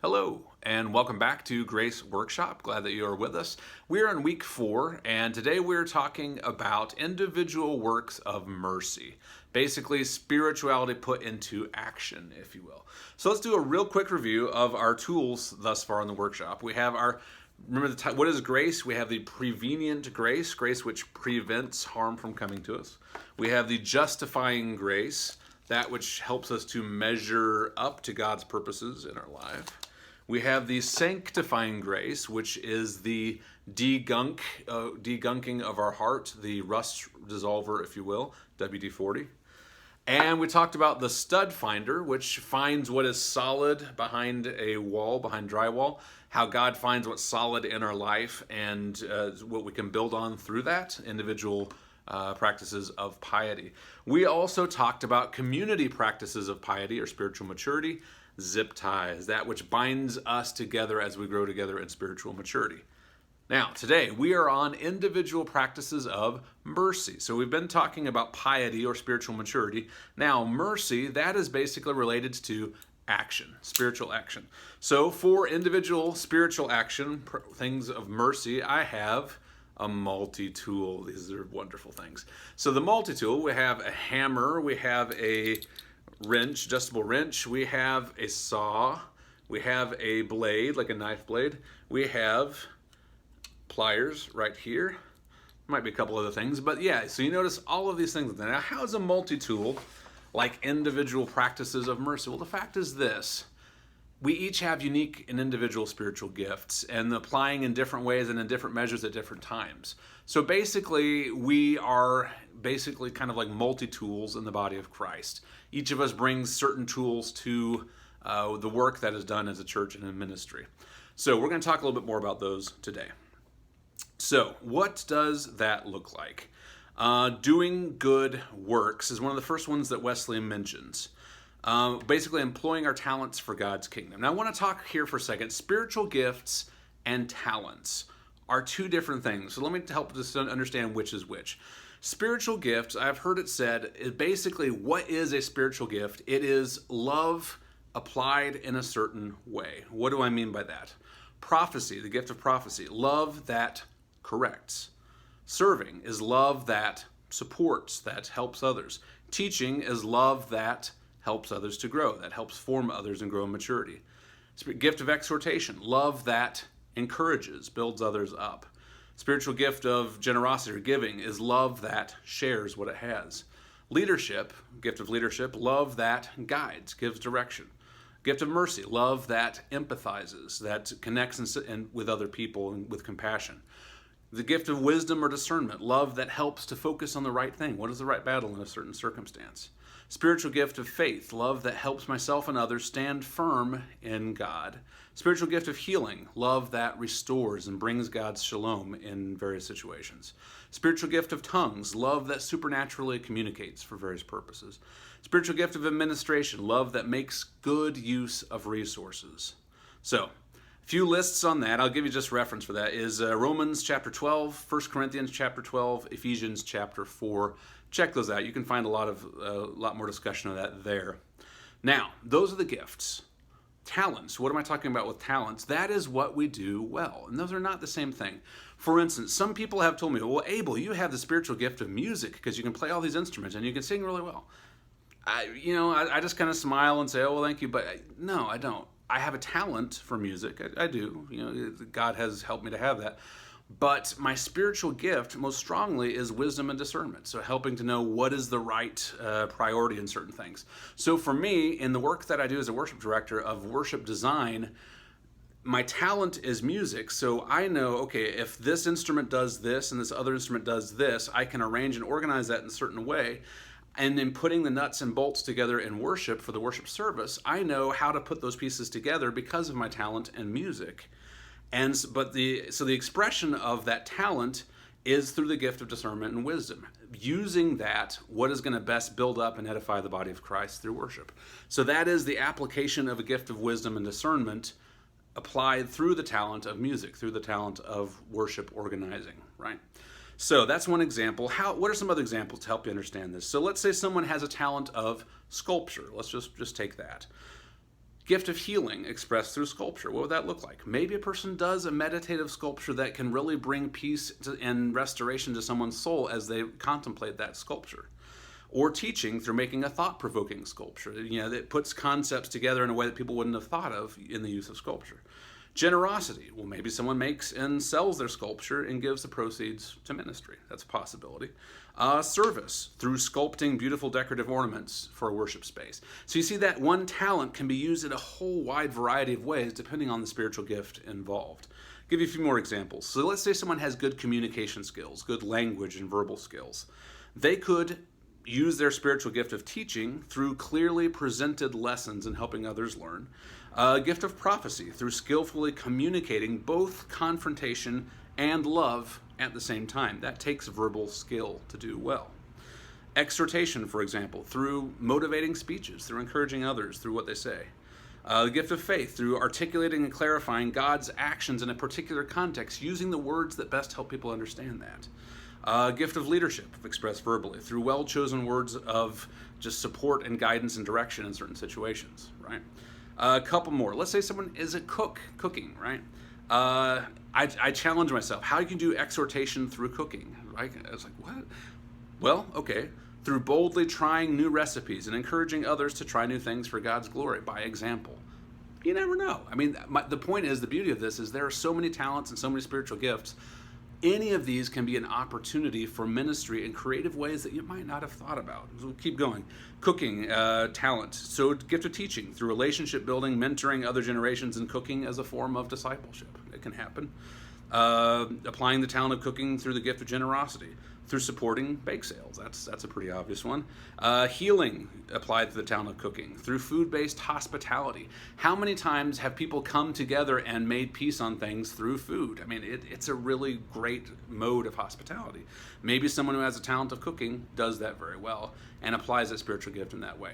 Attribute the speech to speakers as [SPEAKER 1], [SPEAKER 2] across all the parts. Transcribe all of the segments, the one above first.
[SPEAKER 1] Hello, and welcome back to Grace Workshop. Glad that you are with us. We are in week 4, and today we're talking about individual works of mercy. Basically, spirituality put into action, if you will. So let's do a real quick review of our tools thus far in the workshop. We have our, remember what is grace? We have the prevenient grace, grace which prevents harm from coming to us. We have the justifying grace, that which helps us to measure up to God's purposes in our life. We have the sanctifying grace, which is the degunking of our heart, the rust dissolver, if you will, WD-40. And we talked about the stud finder, which finds what is solid behind a wall, behind drywall, how God finds what's solid in our life and what we can build on through that, individual practices of piety. We also talked about community practices of piety or spiritual maturity, zip ties, that which binds us together as we grow together in spiritual maturity. Now, today we are on individual practices of mercy. So we've been talking about piety or spiritual maturity. Now, mercy, that is basically related to action, spiritual action. So for individual spiritual action, things of mercy, I have a multi-tool. These are wonderful things. So the multi-tool, we have a hammer, we have a wrench, adjustable wrench, we have a saw, we have a blade, like a knife blade, we have pliers right here, might be a couple other things, but yeah, so you notice all of these things. Now, how is a multi-tool like individual practices of mercy? Well, the fact is this: we each have unique and individual spiritual gifts, and applying in different ways and in different measures at different times. So basically, we are kind of like multi-tools in the body of Christ. Each of us brings certain tools to the work that is done as a church and in ministry. So we're going to talk a little bit more about those today. So what does that look like? Doing good works is one of the first ones that Wesley mentions. Basically employing our talents for God's kingdom. Now I want to talk here for a second. Spiritual gifts and talents are two different things. So let me help us understand which is which. Spiritual gifts, I've heard it said, is basically what is a spiritual gift? It is love applied in a certain way. What do I mean by that? Prophecy, the gift of prophecy, love that corrects. Serving is love that supports, that helps others. Teaching is love that helps others to grow, that helps form others and grow in maturity. Gift of exhortation, love that encourages, builds others up. Spiritual gift of generosity or giving is love that shares what it has. Leadership, gift of leadership, love that guides, gives direction. Gift of mercy, love that empathizes, that connects with other people and with compassion. The gift of wisdom or discernment, love that helps to focus on the right thing. What is the right battle in a certain circumstance? Spiritual gift of faith, love that helps myself and others stand firm in God. Spiritual gift of healing, love that restores and brings God's shalom in various situations. Spiritual gift of tongues, love that supernaturally communicates for various purposes. Spiritual gift of administration, love that makes good use of resources. So, a few lists on that. I'll give you just reference for that. Is Romans chapter 12, 1 Corinthians chapter 12, Ephesians chapter 4. Check those out. You can find a lot more discussion of that there. Now, those are the gifts. Talents. What am I talking about with talents? That is what we do well. And those are not the same thing. For instance, some people have told me, well, Abel, you have the spiritual gift of music because you can play all these instruments and you can sing really well. I just kind of smile and say, oh, well, thank you. But no, I don't. I have a talent for music. I do. God has helped me to have that. But my spiritual gift most strongly is wisdom and discernment. So helping to know what is the right priority in certain things. So for me, in the work that I do as a worship director of worship design, my talent is music. So I know, okay, if this instrument does this and this other instrument does this, I can arrange and organize that in a certain way. And in putting the nuts and bolts together in worship for the worship service, I know how to put those pieces together because of my talent in music. So the expression of that talent is through the gift of discernment and wisdom. Using that, what is going to best build up and edify the body of Christ through worship. So that is the application of a gift of wisdom and discernment applied through the talent of music, through the talent of worship organizing, right? So that's one example. What are some other examples to help you understand this? So let's say someone has a talent of sculpture. Let's just take that. Gift of healing expressed through sculpture. What would that look like? Maybe a person does a meditative sculpture that can really bring peace and restoration to someone's soul as they contemplate that sculpture. Or teaching through making a thought-provoking sculpture, that puts concepts together in a way that people wouldn't have thought of in the use of sculpture. Generosity. Well, maybe someone makes and sells their sculpture and gives the proceeds to ministry. That's a possibility. Service, through sculpting beautiful decorative ornaments for a worship space. So you see that one talent can be used in a whole wide variety of ways depending on the spiritual gift involved. I'll give you a few more examples. So let's say someone has good communication skills, good language and verbal skills. They could use their spiritual gift of teaching through clearly presented lessons and helping others learn. A gift of prophecy through skillfully communicating both confrontation and love at the same time. That takes verbal skill to do well. Exhortation, for example, through motivating speeches, through encouraging others through what they say. The gift of faith through articulating and clarifying God's actions in a particular context, using the words that best help people understand that. Gift of leadership, expressed verbally, through well-chosen words of just support and guidance and direction in certain situations, right? A couple more. Let's say someone is a cooking, right? I challenge myself. How you can do exhortation through cooking, right? I was like, what? Well, okay. Through boldly trying new recipes and encouraging others to try new things for God's glory by example. You never know. I mean, the point is, the beauty of this is there are so many talents and so many spiritual gifts. Any of these can be an opportunity for ministry in creative ways that you might not have thought about. So we'll keep going. Cooking, talent. So gift of teaching through relationship building, mentoring other generations, and cooking as a form of discipleship. It can happen. Applying the talent of cooking through the gift of generosity, through supporting bake sales. That's a pretty obvious one. Healing applied to the talent of cooking, through food-based hospitality. How many times have people come together and made peace on things through food? I mean, it's a really great mode of hospitality. Maybe someone who has a talent of cooking does that very well and applies that spiritual gift in that way.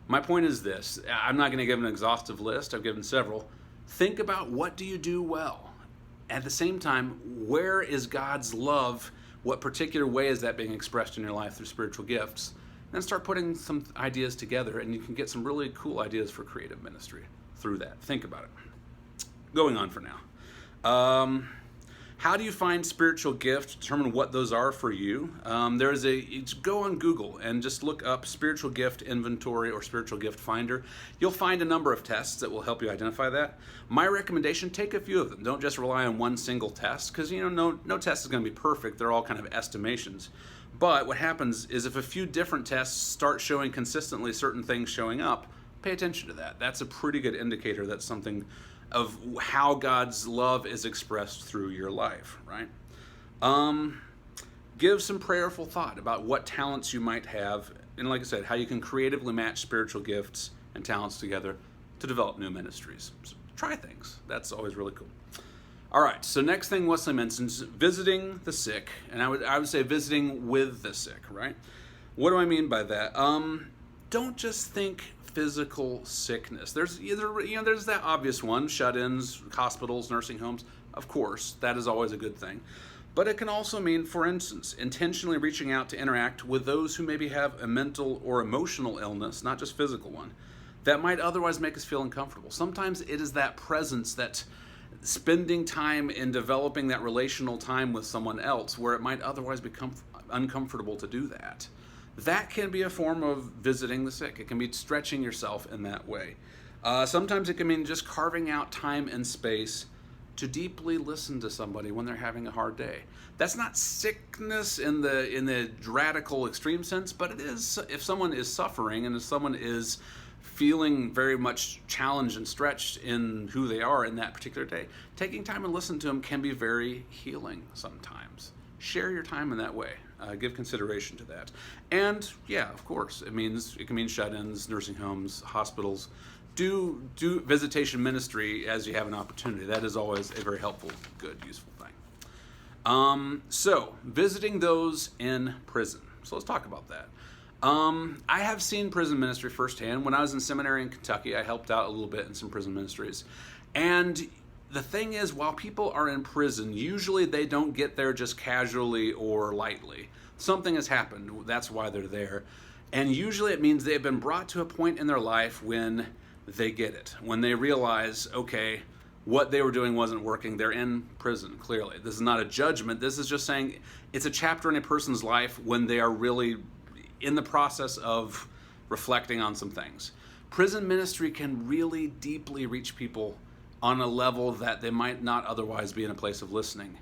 [SPEAKER 1] My point is this. I'm not going to give an exhaustive list. I've given several. Think about, what do you do well? At the same time, where is God's love? What particular way is that being expressed in your life through spiritual gifts? And then start putting some ideas together, and you can get some really cool ideas for creative ministry through that. Think about it. Going on for now. How do you find spiritual gifts? Determine what those are for you. Go on Google and just look up spiritual gift inventory or spiritual gift finder. You'll find a number of tests that will help you identify that. My recommendation, take a few of them. Don't just rely on one single test, because no test is going to be perfect. They're all kind of estimations. But what happens is, if a few different tests start showing consistently certain things showing up, pay attention to that. That's a pretty good indicator that's something of how God's love is expressed through your life, right? Give some prayerful thought about what talents you might have, and like I said, how you can creatively match spiritual gifts and talents together to develop new ministries. So try things. That's always really cool. All right, so next thing Wesley mentions, visiting the sick, and I would say visiting with the sick, right? What do I mean by that? Don't just think physical sickness. There's that obvious one, shut-ins, hospitals, nursing homes. Of course, that is always a good thing. But it can also mean, for instance, intentionally reaching out to interact with those who maybe have a mental or emotional illness, not just physical one, that might otherwise make us feel uncomfortable. Sometimes it is that presence, that spending time in developing that relational time with someone else where it might otherwise become uncomfortable to do that. That can be a form of visiting the sick. It can be stretching yourself in that way. Sometimes it can mean just carving out time and space to deeply listen to somebody when they're having a hard day. That's not sickness in the radical extreme sense, but it is if someone is suffering and if someone is feeling very much challenged and stretched in who they are in that particular day. Taking time and listening to them can be very healing sometimes. Share your time in that way. Give consideration to that. And yeah, of course, it can mean shut-ins, nursing homes, hospitals. Do visitation ministry as you have an opportunity. That is always a very helpful, good, useful thing. So, visiting those in prison. So let's talk about that. I have seen prison ministry firsthand. When I was in seminary in Kentucky, I helped out a little bit in some prison ministries. And the thing is, while people are in prison, usually they don't get there just casually or lightly. Something has happened. That's why they're there. And usually it means they've been brought to a point in their life when they get it. When they realize, okay, what they were doing wasn't working, they're in prison, clearly. This is not a judgment. This is just saying it's a chapter in a person's life when they are really in the process of reflecting on some things. Prison ministry can really deeply reach people on a level that they might not otherwise be in a place of listening.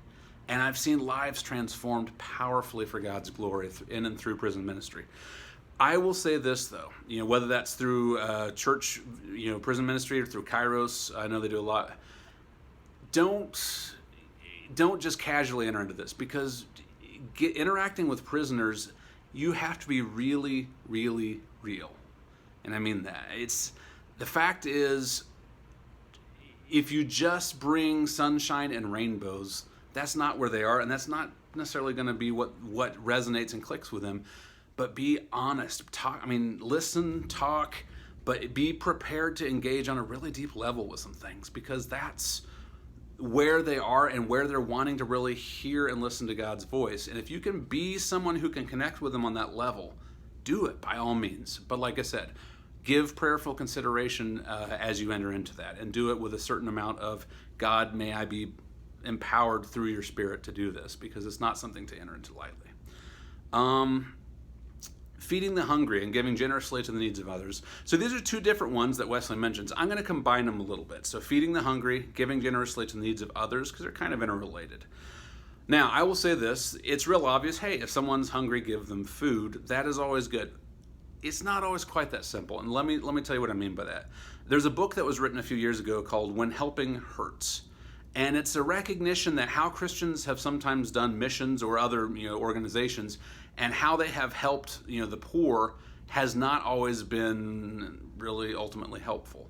[SPEAKER 1] And I've seen lives transformed powerfully for God's glory in and through prison ministry. I will say this, though, whether that's through church, prison ministry, or through Kairos, I know they do a lot. Don't just casually enter into this, because interacting with prisoners, you have to be really, really real. And I mean that. The fact is, if you just bring sunshine and rainbows, that's not where they are, and that's not necessarily going to be what resonates and clicks with them. But be honest, listen, talk, but be prepared to engage on a really deep level with some things, because that's where they are and where they're wanting to really hear and listen to God's voice. And if you can be someone who can connect with them on that level, do it by all means. But like I said, give prayerful consideration as you enter into that, and do it with a certain amount of, God, may I be empowered through your Spirit to do this, because it's not something to enter into lightly. Feeding the hungry and giving generously to the needs of others. So these are two different ones that Wesley mentions. I'm going to combine them a little bit. So feeding the hungry, giving generously to the needs of others, because they're kind of interrelated. Now, I will say this. It's real obvious, hey, if someone's hungry, give them food. That is always good. It's not always quite that simple. And let me tell you what I mean by that. There's a book that was written a few years ago called When Helping Hurts. And it's a recognition that how Christians have sometimes done missions or other organizations, and how they have helped the poor has not always been really ultimately helpful.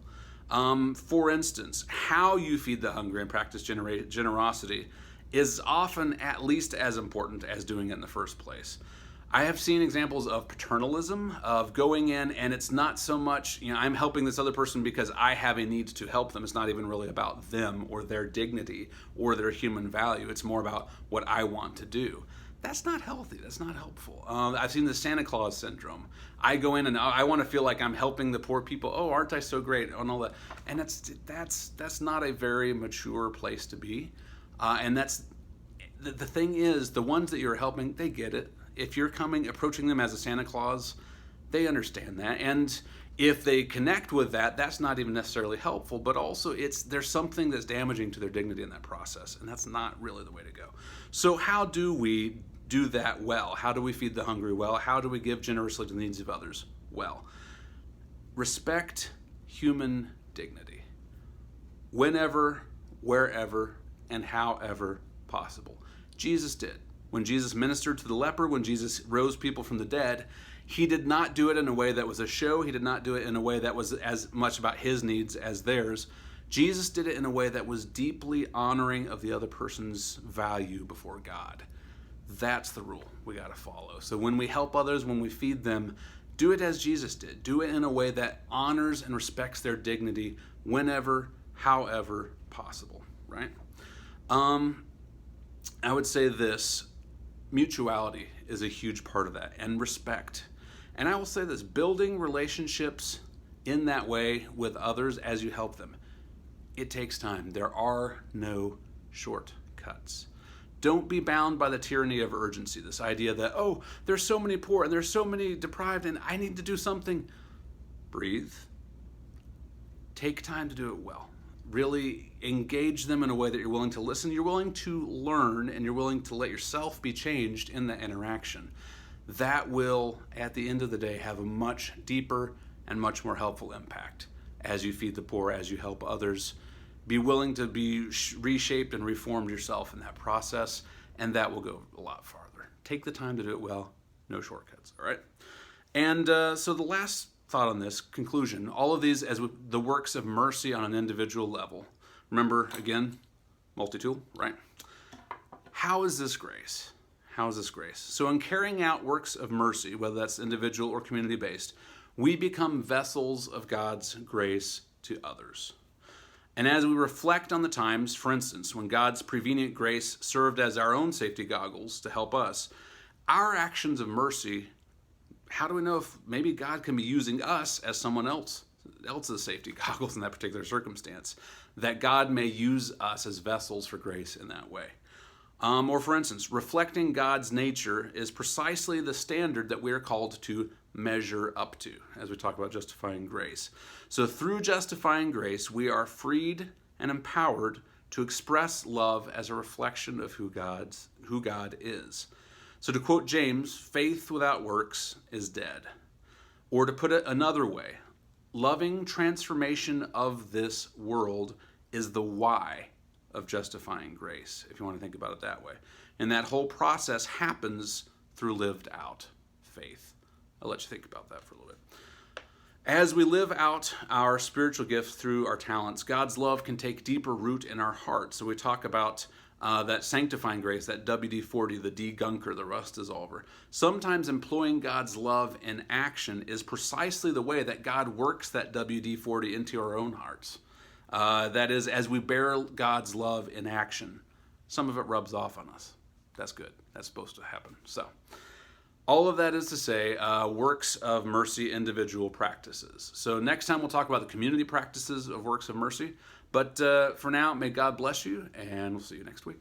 [SPEAKER 1] For instance, how you feed the hungry and practice generosity is often at least as important as doing it in the first place. I have seen examples of paternalism, of going in, and it's not so much, I'm helping this other person because I have a need to help them. It's not even really about them or their dignity or their human value. It's more about what I want to do. That's not healthy. That's not helpful. I've seen the Santa Claus syndrome. I go in and I want to feel like I'm helping the poor people. Oh, aren't I so great? And all that. And that's not a very mature place to be. And that's the thing is, the ones that you're helping, they get it. If you're approaching them as a Santa Claus, they understand that. And if they connect with that, that's not even necessarily helpful, but also there's something that's damaging to their dignity in that process, and that's not really the way to go. So how do we do that well? How do we feed the hungry well? How do we give generously to the needs of others well? Respect human dignity whenever, wherever, and however possible. Jesus did. When Jesus ministered to the leper, when Jesus rose people from the dead, he did not do it in a way that was a show. He did not do it in a way that was as much about his needs as theirs. Jesus did it in a way that was deeply honoring of the other person's value before God. That's the rule we got to follow. So when we help others, when we feed them, do it as Jesus did. Do it in a way that honors and respects their dignity whenever, however possible, right? I would say this. Mutuality is a huge part of that, and respect. And I will say this, building relationships in that way with others as you help them, it takes time. There are no shortcuts. Don't be bound by the tyranny of urgency, this idea that, oh, there's so many poor and there's so many deprived and I need to do something. Breathe. Take time to do it well. Really engage them in a way that you're willing to listen, you're willing to learn, and you're willing to let yourself be changed in the interaction. That will, at the end of the day, have a much deeper and much more helpful impact as you feed the poor, as you help others. Be willing to be reshaped and reformed yourself in that process, and that will go a lot farther. Take the time to do it well. No shortcuts, all right? And so the last thought on this, conclusion, all of these as the works of mercy on an individual level. Remember, again, multi-tool, right? How is this grace? How is this grace? So in carrying out works of mercy, whether that's individual or community-based, we become vessels of God's grace to others. And as we reflect on the times, for instance, when God's prevenient grace served as our own safety goggles to help us, our actions of mercy, how do we know if maybe God can be using us as someone else's else's safety goggles in that particular circumstance, that God may use us as vessels for grace in that way. Or for instance, reflecting God's nature is precisely the standard that we are called to measure up to, as we talk about justifying grace. So through justifying grace, we are freed and empowered to express love as a reflection of who God is. So to quote James, faith without works is dead. Or to put it another way, loving transformation of this world is the why of justifying grace, if you want to think about it that way. And that whole process happens through lived out faith. I'll let you think about that for a little bit. As we live out our spiritual gifts through our talents, God's love can take deeper root in our hearts. So we talk about that sanctifying grace, that WD-40, the degunker, the rust dissolver. Sometimes employing God's love in action is precisely the way that God works that WD-40 into our own hearts. That is, as we bear God's love in action, some of it rubs off on us. That's good. That's supposed to happen. So, all of that is to say, works of mercy individual practices. So next time we'll talk about the community practices of works of mercy. But for now, may God bless you, and we'll see you next week.